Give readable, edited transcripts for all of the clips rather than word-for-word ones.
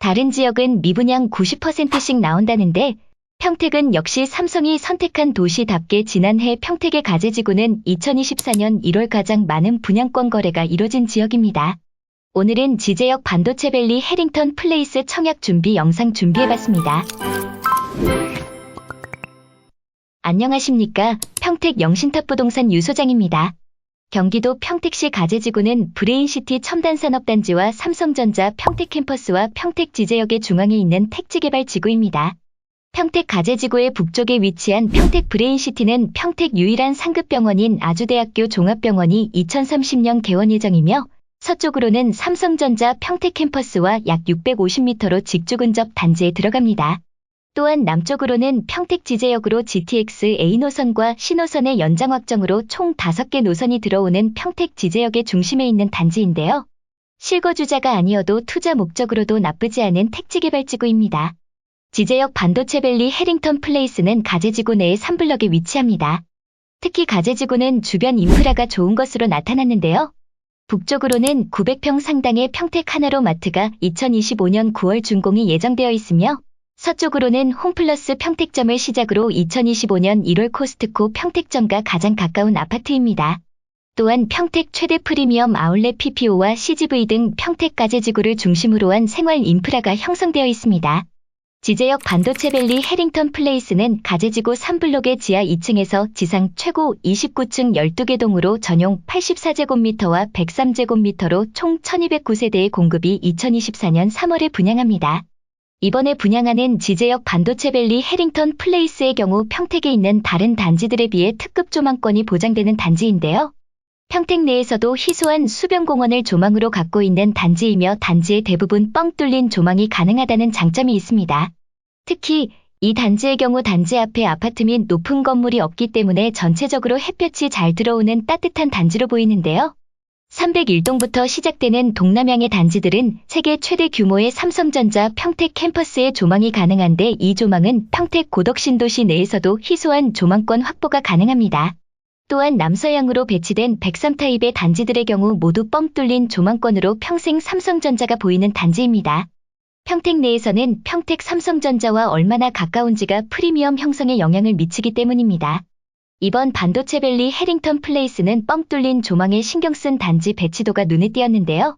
다른 지역은 미분양 90%씩 나온다는데 평택은 역시 삼성이 선택한 도시답게 지난해 평택의 가재지구는 2024년 1월 가장 많은 분양권 거래가 이뤄진 지역입니다. 오늘은 지제역 반도체밸리 해링턴 플레이스 청약 준비 영상 준비해봤습니다. 안녕하십니까. 평택 영신탑 부동산 유소장입니다. 경기도 평택시 가재지구는 브레인시티 첨단산업단지와 삼성전자 평택캠퍼스와 평택 지제역의 중앙에 있는 택지개발지구입니다. 평택 가재지구의 북쪽에 위치한 평택 브레인시티는 평택 유일한 상급병원인 아주대학교 종합병원이 2030년 개원 예정이며 서쪽으로는 삼성전자 평택캠퍼스와 약 650m로 직주근접 단지에 들어갑니다. 또한 남쪽으로는 평택 지제역으로 GTX A노선과 C노선의 연장 확정으로 총 5개 노선이 들어오는 평택 지제역의 중심에 있는 단지인데요. 실거주자가 아니어도 투자 목적으로도 나쁘지 않은 택지개발지구입니다. 지제역 반도체밸리 해링턴 플레이스는 가재지구 내의 3블럭에 위치합니다. 특히 가재지구는 주변 인프라가 좋은 것으로 나타났는데요. 북쪽으로는 900평 상당의 평택 하나로 마트가 2025년 9월 준공이 예정되어 있으며 서쪽으로는 홈플러스 평택점을 시작으로 2025년 1월 코스트코 평택점과 가장 가까운 아파트입니다. 또한 평택 최대 프리미엄 아울렛 PPO와 CGV 등 평택 가재지구를 중심으로 한 생활 인프라가 형성되어 있습니다. 지제역 반도체밸리 해링턴 플레이스는 가재지구 3블록의 지하 2층에서 지상 최고 29층 12개 동으로 전용 84제곱미터와 103제곱미터로 총 1209세대의 공급이 2024년 3월에 분양합니다. 이번에 분양하는 지제역 반도체밸리 해링턴 플레이스의 경우 평택에 있는 다른 단지들에 비해 특급 조망권이 보장되는 단지인데요. 평택 내에서도 희소한 수변공원을 조망으로 갖고 있는 단지이며 단지의 대부분 뻥 뚫린 조망이 가능하다는 장점이 있습니다. 특히 이 단지의 경우 단지 앞에 아파트 및 높은 건물이 없기 때문에 전체적으로 햇볕이 잘 들어오는 따뜻한 단지로 보이는데요. 301동부터 시작되는 동남향의 단지들은 세계 최대 규모의 삼성전자 평택 캠퍼스의 조망이 가능한데 이 조망은 평택 고덕신도시 내에서도 희소한 조망권 확보가 가능합니다. 또한 남서향으로 배치된 103타입의 단지들의 경우 모두 뻥 뚫린 조망권으로 평생 삼성전자가 보이는 단지입니다. 평택 내에서는 평택 삼성전자와 얼마나 가까운지가 프리미엄 형성에 영향을 미치기 때문입니다. 이번 반도체밸리 해링턴 플레이스는 뻥 뚫린 조망에 신경 쓴 단지 배치도가 눈에 띄었는데요.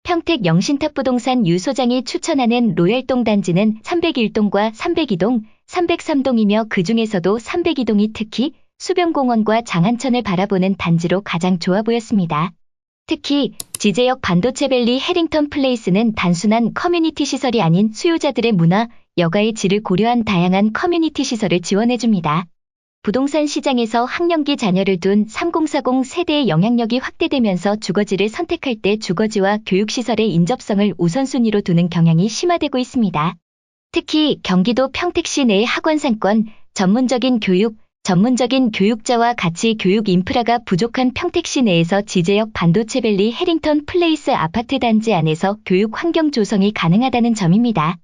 평택 영신탑 부동산 유소장이 추천하는 로열동 단지는 301동과 302동, 303동이며 그 중에서도 302동이 특히 수변공원과 장안천을 바라보는 단지로 가장 좋아 보였습니다. 특히 지제역 반도체밸리 해링턴 플레이스는 단순한 커뮤니티 시설이 아닌 수요자들의 문화, 여가의 질을 고려한 다양한 커뮤니티 시설을 지원해줍니다. 부동산 시장에서 학령기 자녀를 둔 3040 세대의 영향력이 확대되면서 주거지를 선택할 때 주거지와 교육시설의 인접성을 우선순위로 두는 경향이 심화되고 있습니다. 특히 경기도 평택시 내 학원상권, 전문적인 교육자와 같이 교육 인프라가 부족한 평택시 내에서 지제역 반도체밸리 해링턴 플레이스 아파트 단지 안에서 교육 환경 조성이 가능하다는 점입니다.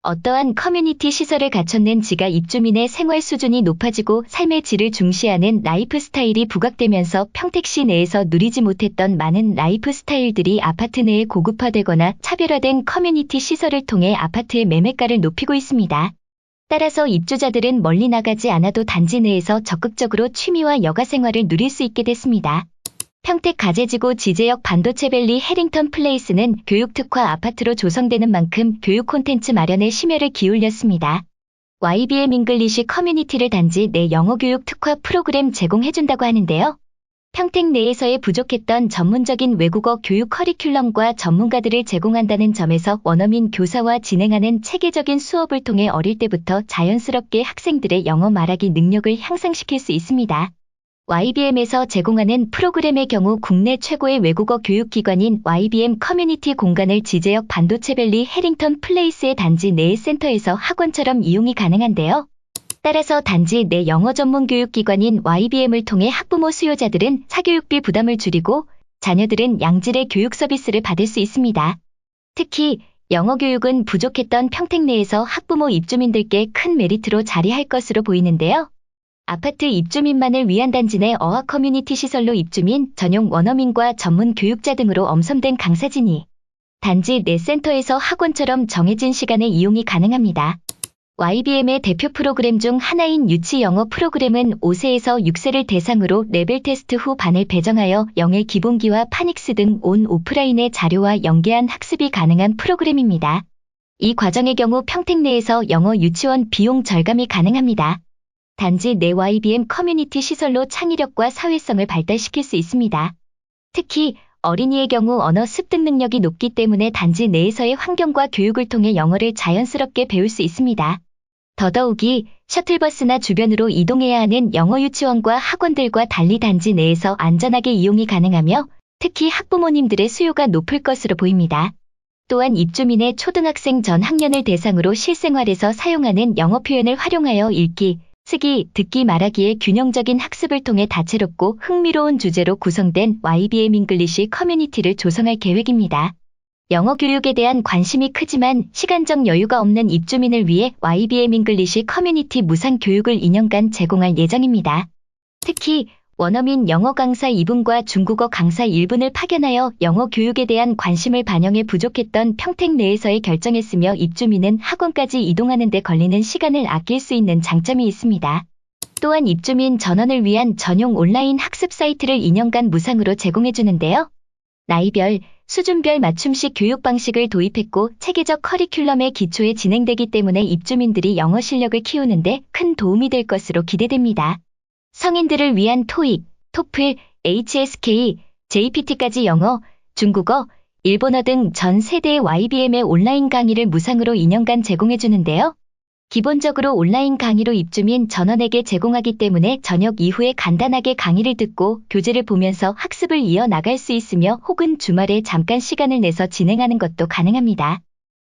어떠한 커뮤니티 시설을 갖췄는지가 입주민의 생활 수준이 높아지고 삶의 질을 중시하는 라이프 스타일이 부각되면서 평택시 내에서 누리지 못했던 많은 라이프 스타일들이 아파트 내에 고급화되거나 차별화된 커뮤니티 시설을 통해 아파트의 매매가를 높이고 있습니다. 따라서 입주자들은 멀리 나가지 않아도 단지 내에서 적극적으로 취미와 여가 생활을 누릴 수 있게 됐습니다. 평택 가재지구 지제역 반도체밸리 해링턴 플레이스는 교육 특화 아파트로 조성되는 만큼 교육 콘텐츠 마련에 심혈을 기울였습니다. YBM 잉글리시 커뮤니티를 단지 내 영어교육 특화 프로그램 제공해준다고 하는데요. 평택 내에서의 부족했던 전문적인 외국어 교육 커리큘럼과 전문가들을 제공한다는 점에서 원어민 교사와 진행하는 체계적인 수업을 통해 어릴 때부터 자연스럽게 학생들의 영어 말하기 능력을 향상시킬 수 있습니다. YBM에서 제공하는 프로그램의 경우 국내 최고의 외국어 교육기관인 YBM 커뮤니티 공간을 지제역 반도체밸리 해링턴 플레이스의 단지 내의 센터에서 학원처럼 이용이 가능한데요. 따라서 단지 내 영어 전문 교육기관인 YBM을 통해 학부모 수요자들은 사교육비 부담을 줄이고 자녀들은 양질의 교육 서비스를 받을 수 있습니다. 특히 영어 교육은 부족했던 평택 내에서 학부모 입주민들께 큰 메리트로 자리할 것으로 보이는데요. 아파트 입주민만을 위한 단지 내 어학 커뮤니티 시설로 입주민, 전용 원어민과 전문 교육자 등으로 엄선된 강사진이 단지 내 센터에서 학원처럼 정해진 시간에 이용이 가능합니다. YBM의 대표 프로그램 중 하나인 유치 영어 프로그램은 5세에서 6세를 대상으로 레벨 테스트 후 반을 배정하여 영의 기본기와 파닉스 등 온 오프라인의 자료와 연계한 학습이 가능한 프로그램입니다. 이 과정의 경우 평택 내에서 영어 유치원 비용 절감이 가능합니다. 단지 내 YBM 커뮤니티 시설로 창의력과 사회성을 발달시킬 수 있습니다. 특히 어린이의 경우 언어 습득 능력이 높기 때문에 단지 내에서의 환경과 교육을 통해 영어를 자연스럽게 배울 수 있습니다. 더더욱이 셔틀버스나 주변으로 이동해야 하는 영어 유치원과 학원들과 달리 단지 내에서 안전하게 이용이 가능하며 특히 학부모님들의 수요가 높을 것으로 보입니다. 또한 입주민의 초등학생 전 학년을 대상으로 실생활에서 사용하는 영어 표현을 활용하여 읽기, 쓰기, 듣기, 말하기의 균형적인 학습을 통해 다채롭고 흥미로운 주제로 구성된 YBM 잉글리시 커뮤니티를 조성할 계획입니다. 영어 교육에 대한 관심이 크지만 시간적 여유가 없는 입주민을 위해 YBM 잉글리시 커뮤니티 무상 교육을 2년간 제공할 예정입니다. 특히 원어민 영어 강사 2분과 중국어 강사 1분을 파견하여 영어 교육에 대한 관심을 반영해 부족했던 평택 내에서의 결정했으며 입주민은 학원까지 이동하는 데 걸리는 시간을 아낄 수 있는 장점이 있습니다. 또한 입주민 전원을 위한 전용 온라인 학습 사이트를 2년간 무상으로 제공해주는데요. 나이별, 수준별 맞춤식 교육 방식을 도입했고 체계적 커리큘럼의 기초에 진행되기 때문에 입주민들이 영어 실력을 키우는 데 큰 도움이 될 것으로 기대됩니다. 성인들을 위한 토익, 토플, HSK, JPT까지 영어, 중국어, 일본어 등 전 세대의 YBM의 온라인 강의를 무상으로 2년간 제공해주는데요. 기본적으로 온라인 강의로 입주민 전원에게 제공하기 때문에 저녁 이후에 간단하게 강의를 듣고 교재를 보면서 학습을 이어나갈 수 있으며 혹은 주말에 잠깐 시간을 내서 진행하는 것도 가능합니다.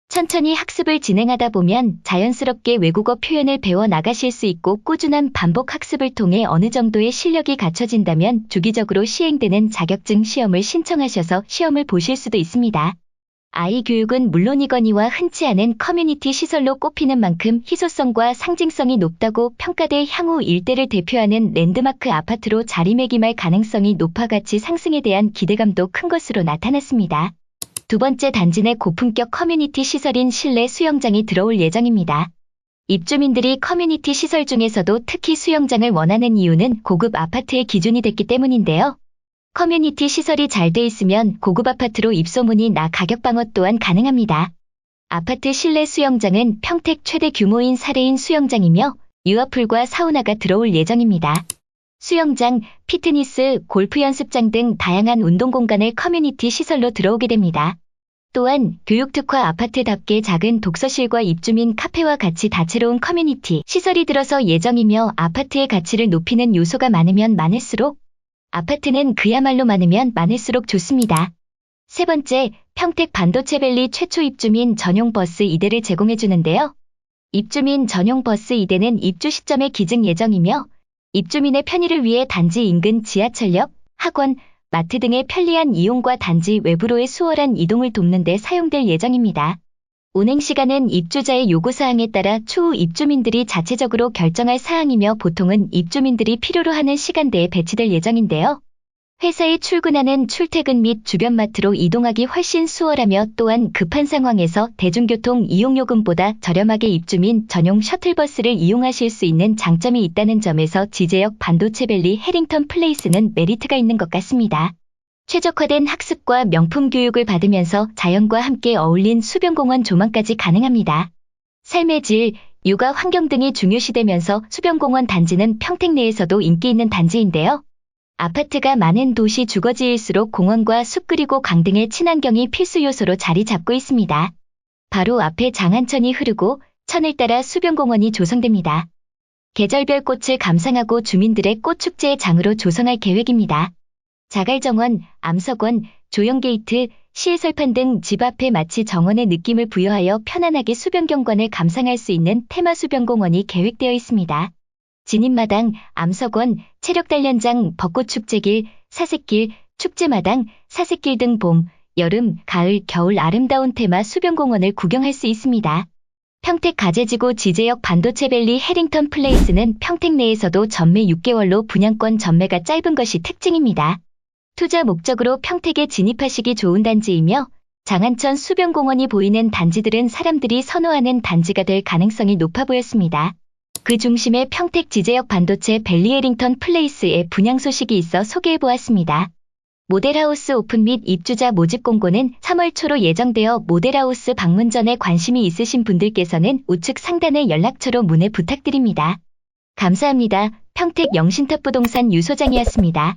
천천히 학습을 진행하다 보면 자연스럽게 외국어 표현을 배워 나가실 수 있고 꾸준한 반복 학습을 통해 어느 정도의 실력이 갖춰진다면 주기적으로 시행되는 자격증 시험을 신청하셔서 시험을 보실 수도 있습니다. 아이 교육은 물론이거니와 흔치 않은 커뮤니티 시설로 꼽히는 만큼 희소성과 상징성이 높다고 평가돼 향후 일대를 대표하는 랜드마크 아파트로 자리매김할 가능성이 높아 가치 상승에 대한 기대감도 큰 것으로 나타났습니다. 두 번째, 단지 내 고품격 커뮤니티 시설인 실내 수영장이 들어올 예정입니다. 입주민들이 커뮤니티 시설 중에서도 특히 수영장을 원하는 이유는 고급 아파트의 기준이 됐기 때문인데요. 커뮤니티 시설이 잘 돼 있으면 고급 아파트로 입소문이 나 가격 방어 또한 가능합니다. 아파트 실내 수영장은 평택 최대 규모인 사례인 수영장이며 유아풀과 사우나가 들어올 예정입니다. 수영장, 피트니스, 골프 연습장 등 다양한 운동 공간을 커뮤니티 시설로 들어오게 됩니다. 또한 교육 특화 아파트답게 작은 독서실과 입주민 카페와 같이 다채로운 커뮤니티 시설이 들어서 예정이며 아파트의 가치를 높이는 요소가 많으면 많을수록 아파트는 그야말로 많으면 많을수록 좋습니다. 세 번째, 평택 반도체밸리 최초 입주민 전용 버스 2대를 제공해주는데요. 입주민 전용 버스 2대는 입주 시점에 기증 예정이며 입주민의 편의를 위해 단지 인근 지하철역, 학원, 마트 등의 편리한 이용과 단지 외부로의 수월한 이동을 돕는 데 사용될 예정입니다. 운행 시간은 입주자의 요구사항에 따라 추후 입주민들이 자체적으로 결정할 사항이며 보통은 입주민들이 필요로 하는 시간대에 배치될 예정인데요. 회사에 출근하는 출퇴근 및 주변 마트로 이동하기 훨씬 수월하며 또한 급한 상황에서 대중교통 이용요금보다 저렴하게 입주민 전용 셔틀버스를 이용하실 수 있는 장점이 있다는 점에서 지제역 반도체밸리 해링턴 플레이스는 메리트가 있는 것 같습니다. 최적화된 학습과 명품 교육을 받으면서 자연과 함께 어울린 수변공원 조망까지 가능합니다. 삶의 질, 육아 환경 등이 중요시되면서 수변공원 단지는 평택 내에서도 인기 있는 단지인데요. 아파트가 많은 도시 주거지일수록 공원과 숲 그리고 강 등의 친환경이 필수 요소로 자리 잡고 있습니다. 바로 앞에 장안천이 흐르고 천을 따라 수변공원이 조성됩니다. 계절별 꽃을 감상하고 주민들의 꽃축제의 장으로 조성할 계획입니다. 자갈정원, 암석원, 조형게이트, 시해설판 등 집 앞에 마치 정원의 느낌을 부여하여 편안하게 수변경관을 감상할 수 있는 테마 수변공원이 계획되어 있습니다. 진입마당, 암석원, 체력단련장, 벚꽃축제길, 사색길, 축제마당, 사색길 등 봄, 여름, 가을, 겨울 아름다운 테마 수변공원을 구경할 수 있습니다. 평택 가재지구 지제역 반도체밸리 해링턴 플레이스는 평택 내에서도 전매 6개월로 분양권 전매가 짧은 것이 특징입니다. 투자 목적으로 평택에 진입하시기 좋은 단지이며 장안천 수변공원이 보이는 단지들은 사람들이 선호하는 단지가 될 가능성이 높아 보였습니다. 그 중심에 평택 지제역 반도체 벨리에링턴 플레이스의 분양 소식이 있어 소개해보았습니다. 모델하우스 오픈 및 입주자 모집 공고는 3월 초로 예정되어 모델하우스 방문 전에 관심이 있으신 분들께서는 우측 상단의 연락처로 문의 부탁드립니다. 감사합니다. 평택 영신탑 부동산 유소장이었습니다.